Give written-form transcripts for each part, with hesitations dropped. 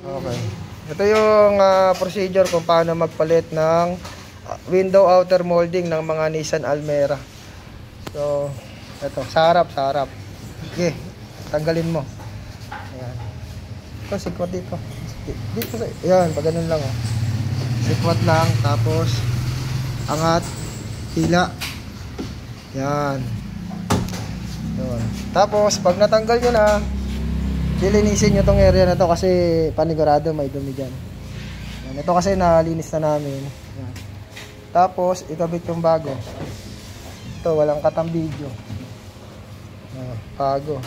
Okay. Ito yung procedure kung paano magpalit ng window outer molding ng mga Nissan Almera. So, ito, sa harap. Okay, tanggalin mo. Ayan. Ito, sikwat dito. Dito, ayan, pag ganun lang. Oh. Sikwat lang, tapos angat, hila. Yan. Yun. Tapos, pag natanggal nyo na, lilinisin nyo tong area na to kasi panigurado may dumi dyan. Yan. Ito kasi nalinis na namin. Yan. Tapos, ikabit yung bago. Ito, walang katambidyo. Bago.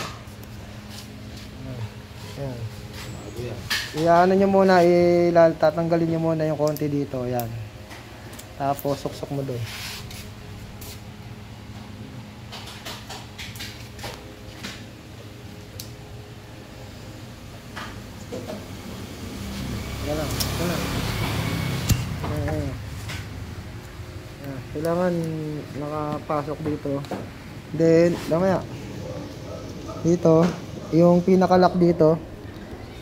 Yan. Iyaano nyo muna, tatanggalin nyo muna yung konti dito. Yan. Tapos, suksok mo doon. Yan. Kailangan nakapasok dito. Then, lamaya. Dito, yung pinaka-lock dito,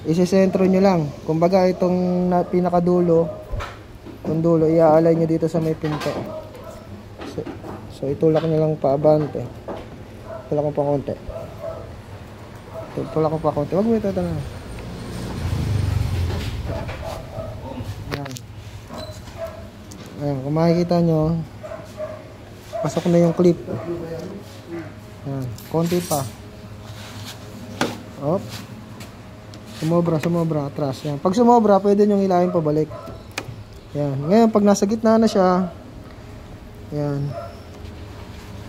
isisentro nyo lang. Kumbaga, itong pinakadulo, itong dulo, i-align nyo dito sa may pinto. So itulak nyo lang paabante. Tulak mo pa konti. Tulak mo pa konti. Wag mo ito na. Ayan, kung makikita nyo, pasok na yung clip. Ayan, konti pa. Op. Sumobra, atras. Ayan. Pag sumobra, pwede nyo hilahin pabalik. Ayan. Ngayon, pag nasa gitna na siya, ayan,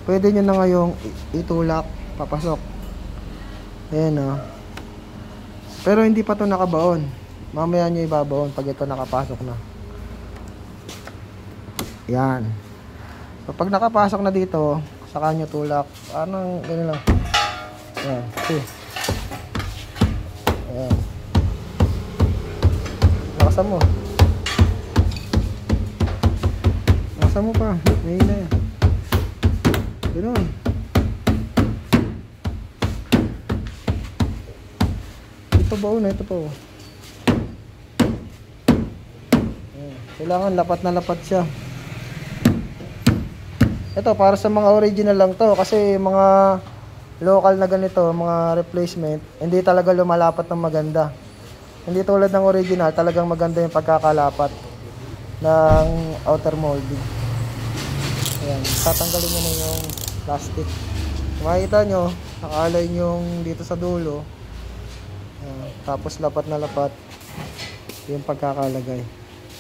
pwede nyo na ngayong itulak, papasok. Ayan, oh. Pero hindi pa ito nakabaon. Mamaya nyo ibabaon pag ito nakapasok na. Yan. So, pag nakapasok na dito, saka nyo tulak. Anong gano'n lang. Yan. Okay. Ayan. Lakasan mo. Lakasan mo pa. May na yan. Gano'n. Ito ba na? Ito pa. Ayan. Kailangan lapat na lapat siya. Ito para sa mga original lang to kasi mga local na ganito, mga replacement, hindi talaga lumalapat ng maganda. Hindi tulad ng original, talagang maganda yung pagkakalapat ng outer molding. Ayan, tatanggalin nyo na yung plastic. Makikita nyo, naka-align yung dito sa dulo. Ayan, tapos lapat na lapat yung pagkakalagay.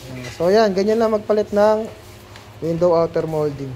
Ayan, so yan, ganyan lang magpalit ng window outer molding.